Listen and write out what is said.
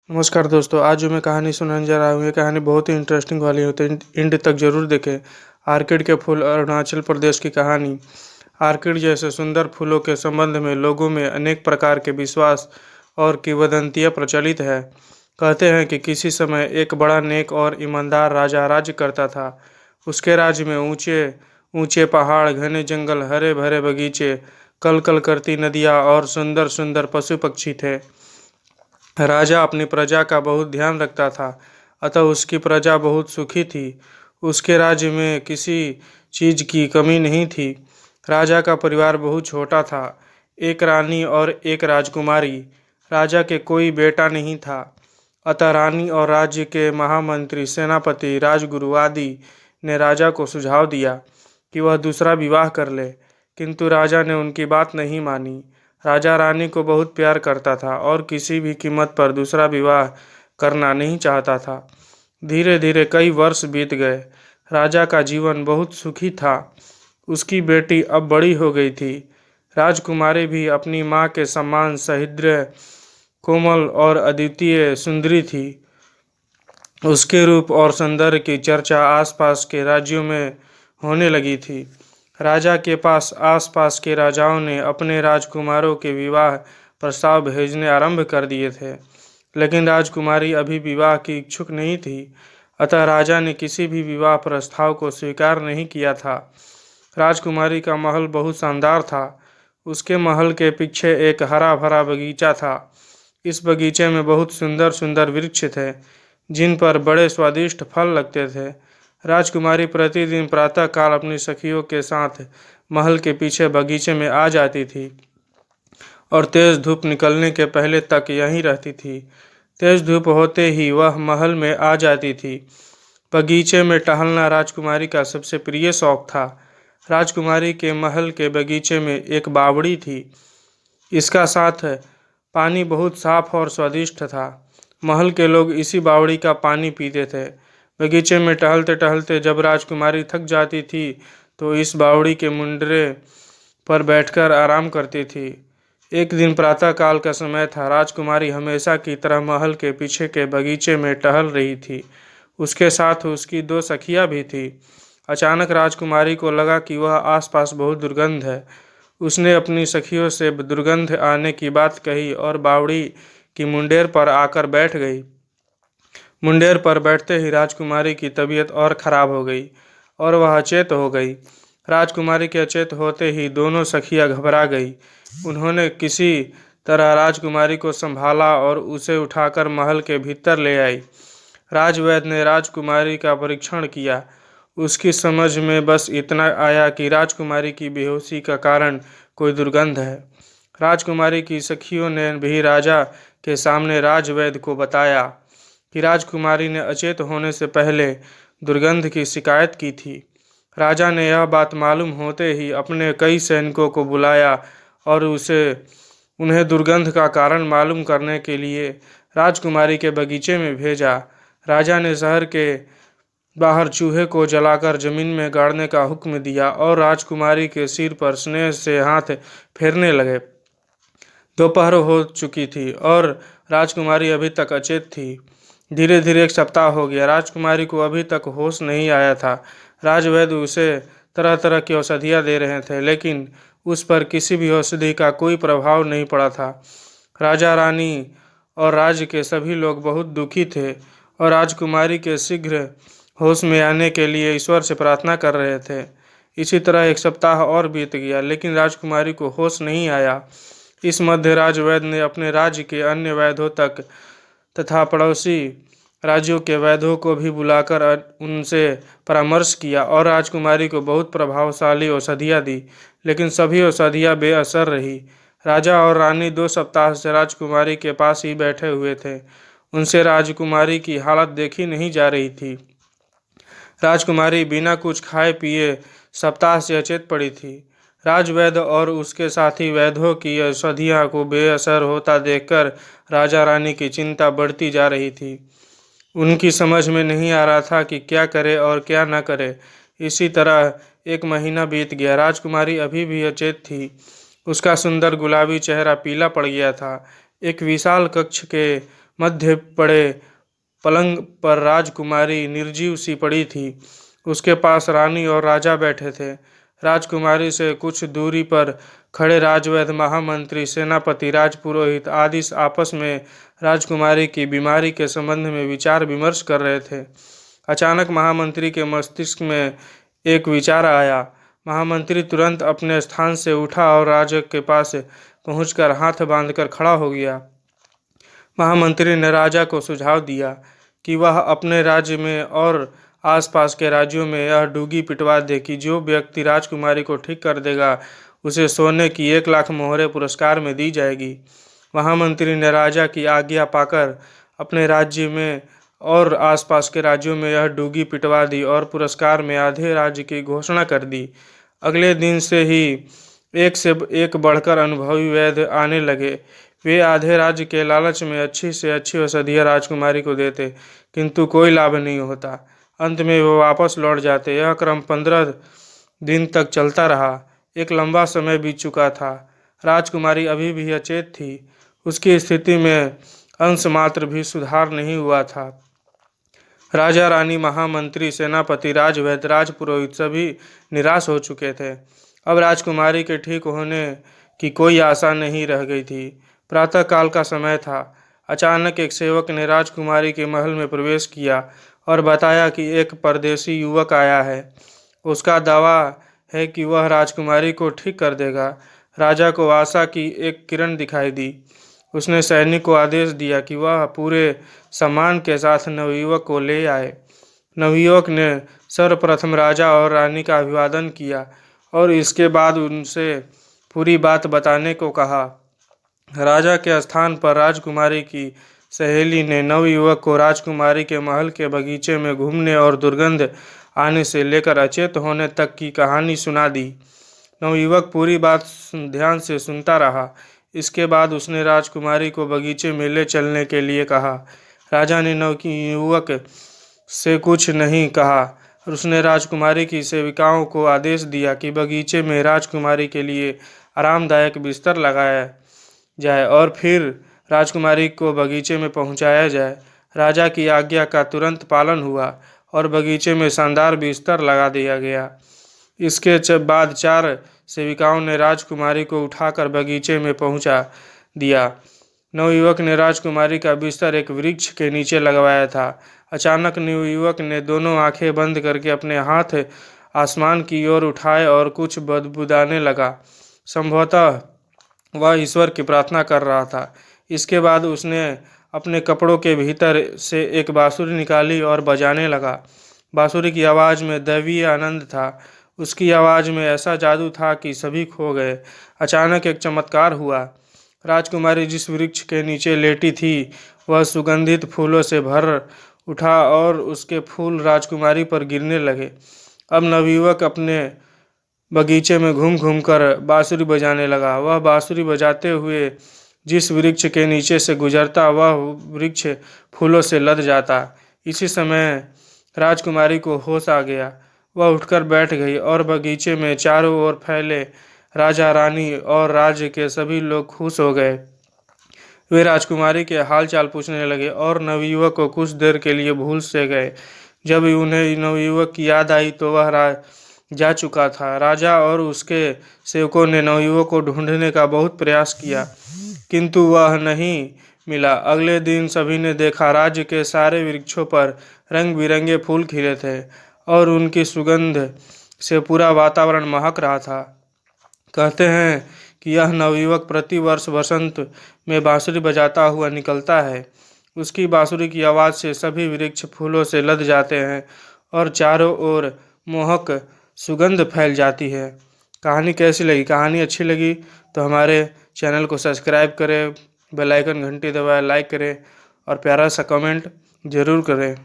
नमस्कार दोस्तों। आज जो मैं कहानी सुनाने जा रहा हूँ ये कहानी बहुत ही इंटरेस्टिंग वाली है, तो एंड तक जरूर देखें। आर्किड के फूल अरुणाचल प्रदेश की कहानी। आर्किड जैसे सुंदर फूलों के संबंध में लोगों में अनेक प्रकार के विश्वास और किंवदंतियां प्रचलित है। कहते हैं कि किसी समय एक बड़ा नेक और ईमानदार राजा राज्य करता था। उसके राज्य में ऊंचे ऊंचे पहाड़, घने जंगल, हरे भरे बगीचे, कल कल करती नदियाँ और सुंदर सुंदर पशु पक्षी थे। राजा अपनी प्रजा का बहुत ध्यान रखता था, अतः उसकी प्रजा बहुत सुखी थी। उसके राज्य में किसी चीज की कमी नहीं थी। राजा का परिवार बहुत छोटा था। एक रानी और एक राजकुमारी। राजा के कोई बेटा नहीं था, अतः रानी और राज्य के महामंत्री, सेनापति, राजगुरु आदि ने राजा को सुझाव दिया कि वह दूसरा विवाह कर ले, किंतु राजा ने उनकी बात नहीं मानी। राजा रानी को बहुत प्यार करता था और किसी भी कीमत पर दूसरा विवाह करना नहीं चाहता था। धीरे धीरे कई वर्ष बीत गए। राजा का जीवन बहुत सुखी था। उसकी बेटी अब बड़ी हो गई थी। राजकुमारी भी अपनी माँ के समान सह्रदय, कोमल और अद्वितीय सुंदरी थी। उसके रूप और सौंदर्य की चर्चा आसपास के राज्यों में होने लगी थी। राजा के पास आसपास के राजाओं ने अपने राजकुमारों के विवाह प्रस्ताव भेजने आरंभ कर दिए थे, लेकिन राजकुमारी अभी विवाह की इच्छुक नहीं थी। अतः राजा ने किसी भी विवाह प्रस्ताव को स्वीकार नहीं किया था। राजकुमारी का महल बहुत शानदार था। उसके महल के पीछे एक हरा भरा बगीचा था। इस बगीचे में बहुत सुंदर सुंदर वृक्ष थे, जिन पर बड़े स्वादिष्ट फल लगते थे। राजकुमारी प्रतिदिन प्रातःकाल अपनी सखियों के साथ महल के पीछे बगीचे में आ जाती थी और तेज धूप निकलने के पहले तक यहीं रहती थी। तेज धूप होते ही वह महल में आ जाती थी। बगीचे में टहलना राजकुमारी का सबसे प्रिय शौक था। राजकुमारी के महल के बगीचे में एक बावड़ी थी। इसका साथ पानी बहुत साफ और स्वादिष्ट था। महल के लोग इसी बावड़ी का पानी पीते थे। बगीचे में टहलते टहलते जब राजकुमारी थक जाती थी तो इस बावड़ी के मुंडरे पर बैठकर आराम करती थी। एक दिन प्रातःकाल का समय था। राजकुमारी हमेशा की तरह महल के पीछे के बगीचे में टहल रही थी। उसके साथ उसकी दो सखियां भी थी। अचानक राजकुमारी को लगा कि वह आसपास बहुत दुर्गंध है। उसने अपनी सखियों से दुर्गंध आने की बात कही और बावड़ी की मुंडेर पर आकर बैठ गई। मुंडेर पर बैठते ही राजकुमारी की तबीयत और खराब हो गई और वह अचेत हो गई। राजकुमारी के अचेत होते ही दोनों सखियां घबरा गई। उन्होंने किसी तरह राजकुमारी को संभाला और उसे उठाकर महल के भीतर ले आई। राजवैद्य ने राजकुमारी का परीक्षण किया। उसकी समझ में बस इतना आया कि राजकुमारी की बेहोशी का कारण कोई दुर्गंध है। राजकुमारी की सखियों ने भी राजा के सामने राजवैद्य को बताया कि राजकुमारी ने अचेत होने से पहले दुर्गंध की शिकायत की थी। राजा ने यह बात मालूम होते ही अपने कई सैनिकों को बुलाया और उन्हें दुर्गंध का कारण मालूम करने के लिए राजकुमारी के बगीचे में भेजा। राजा ने शहर के बाहर चूहे को जलाकर जमीन में गाड़ने का हुक्म दिया और राजकुमारी के सिर पर स्नेह से हाथ फेरने लगे। दोपहर हो चुकी थी और राजकुमारी अभी तक अचेत थी। धीरे धीरे एक सप्ताह हो गया। राजकुमारी को अभी तक होश नहीं आया था। राजवैद्य उसे तरह तरह की औषधियाँ दे रहे थे, लेकिन उस पर किसी भी औषधि का कोई प्रभाव नहीं पड़ा था। राजा रानी और राज्य के सभी लोग बहुत दुखी थे और राजकुमारी के शीघ्र होश में आने के लिए ईश्वर से प्रार्थना कर रहे थे। इसी तरह एक सप्ताह और बीत गया, लेकिन राजकुमारी को होश नहीं आया। इस मध्य राजवैद्य ने अपने राज्य के अन्य वैद्यों तक तथा पड़ोसी राज्यों के वैद्यों को भी बुलाकर उनसे परामर्श किया और राजकुमारी को बहुत प्रभावशाली औषधियाँ दी, लेकिन सभी औषधियाँ बेअसर रही। राजा और रानी 2 सप्ताह से राजकुमारी के पास ही बैठे हुए थे। उनसे राजकुमारी की हालत देखी नहीं जा रही थी। राजकुमारी बिना कुछ खाए पिए सप्ताह से अचेत पड़ी थी। राजवैद्य और उसके साथी वैद्यों की औषधियों को बेअसर होता देखकर राजा रानी की चिंता बढ़ती जा रही थी। उनकी समझ में नहीं आ रहा था कि क्या करे और क्या न करे। इसी तरह 1 महीना बीत गया। राजकुमारी अभी भी अचेत थी। उसका सुंदर गुलाबी चेहरा पीला पड़ गया था। एक विशाल कक्ष के मध्य पड़े पलंग पर राजकुमारी निर्जीव सी पड़ी थी। उसके पास रानी और राजा बैठे थे। राजकुमारी से कुछ दूरी पर खड़े राजवैद्य, महामंत्री, सेनापति, राजपुरोहित आदि आपस में राजकुमारी की बीमारी के संबंध में विचार विमर्श कर रहे थे। अचानक महामंत्री के मस्तिष्क में एक विचार आया। महामंत्री तुरंत अपने स्थान से उठा और राजा के पास पहुंचकर हाथ बांधकर खड़ा हो गया। महामंत्री ने राजा को सुझाव दिया कि वह अपने राज्य में और आसपास के राज्यों में यह डूगी पिटवा दे कि जो व्यक्ति राजकुमारी को ठीक कर देगा उसे सोने की 1 लाख मोहरें पुरस्कार में दी जाएगी। महामंत्री ने राजा की आज्ञा पाकर अपने राज्य में और आसपास के राज्यों में यह डूगी पिटवा दी और पुरस्कार में आधे राज्य की घोषणा कर दी। अगले दिन से ही एक से एक बढ़कर अनुभवी वैद्य आने लगे। वे आधे राज्य के लालच में अच्छी से अच्छी औषधियाँ राजकुमारी को देते, किंतु कोई लाभ नहीं होता। अंत में वो वापस लौट जाते। यह क्रम 15 दिन तक चलता रहा। एक लंबा समय बीत चुका था। राजकुमारी अभी भी अचेत थी। उसकी स्थिति में अंश मात्र भी सुधार नहीं हुआ था। राजा, रानी, महामंत्री, सेनापति, राजवैद्य, राजपुरोहित सभी निराश हो चुके थे। अब राजकुमारी के ठीक होने की कोई आशा नहीं रह गई थी। प्रातः काल का समय था। अचानक एक सेवक ने राजकुमारी के महल में प्रवेश किया और बताया कि एक परदेशी युवक आया है। उसका दावा है कि वह राजकुमारी को ठीक कर देगा। राजा को आशा की एक किरण दिखाई दी। उसने सैनिक को आदेश दिया कि वह पूरे सम्मान के साथ नवयुवक को ले आए। नवयुवक ने सर्वप्रथम राजा और रानी का अभिवादन किया और इसके बाद उनसे पूरी बात बताने को कहा। राजा के स्थान पर राजकुमारी की सहेली ने नवयुवक को राजकुमारी के महल के बगीचे में घूमने और दुर्गंध आने से लेकर अचेत होने तक की कहानी सुना दी। नवयुवक पूरी बात ध्यान से सुनता रहा। इसके बाद उसने राजकुमारी को बगीचे में ले चलने के लिए कहा। राजा ने नवयुवक से कुछ नहीं कहा। उसने राजकुमारी की सेविकाओं को आदेश दिया कि बगीचे में राजकुमारी के लिए आरामदायक बिस्तर लगाया जाए और फिर राजकुमारी को बगीचे में पहुंचाया जाए। राजा की आज्ञा का तुरंत पालन हुआ और बगीचे में शानदार बिस्तर लगा दिया गया। इसके बाद 4 सेविकाओं ने राजकुमारी को उठाकर बगीचे में पहुंचा दिया। नवयुवक ने राजकुमारी का बिस्तर एक वृक्ष के नीचे लगवाया था। अचानक नवयुवक ने दोनों आंखें बंद करके अपने हाथ आसमान की ओर उठाए और कुछ बदबुदाने लगा। संभवतः वह ईश्वर की प्रार्थना कर रहा था। इसके बाद उसने अपने कपड़ों के भीतर से एक बांसुरी निकाली और बजाने लगा। बांसुरी की आवाज़ में दैवीय आनंद था। उसकी आवाज़ में ऐसा जादू था कि सभी खो गए। अचानक एक चमत्कार हुआ। राजकुमारी जिस वृक्ष के नीचे लेटी थी वह सुगंधित फूलों से भर उठा और उसके फूल राजकुमारी पर गिरने लगे। अब नवयुवक अपने बगीचे में घूम घूम कर बांसुरी बजाने लगा। वह बांसुरी बजाते हुए जिस वृक्ष के नीचे से गुजरता वह वृक्ष फूलों से लद जाता। इसी समय राजकुमारी को होश आ गया। वह उठकर बैठ गई और बगीचे में चारों ओर फैले राजा, रानी और राज्य के सभी लोग खुश हो गए। वे राजकुमारी के हालचाल पूछने लगे और नवयुवक को कुछ देर के लिए भूल से गए। जब उन्हें नवयुवक की याद आई तो वह जा चुका था। राजा और उसके सेवकों ने नवयुवक को ढूंढने का बहुत प्रयास किया, किंतु वह नहीं मिला। अगले दिन सभी ने देखा राज्य के सारे वृक्षों पर रंग बिरंगे फूल खिले थे और उनकी सुगंध से पूरा वातावरण महक रहा था। कहते हैं कि यह नवयुवक प्रतिवर्ष बसंत में बांसुरी बजाता हुआ निकलता है। उसकी बांसुरी की आवाज़ से सभी वृक्ष फूलों से लद जाते हैं और चारों ओर मोहक सुगंध फैल जाती है। कहानी कैसी लगी? कहानी अच्छी लगी तो हमारे चैनल को सब्सक्राइब करें, बेल आइकन घंटी दबाएं, लाइक करें और प्यारा सा कमेंट ज़रूर करें।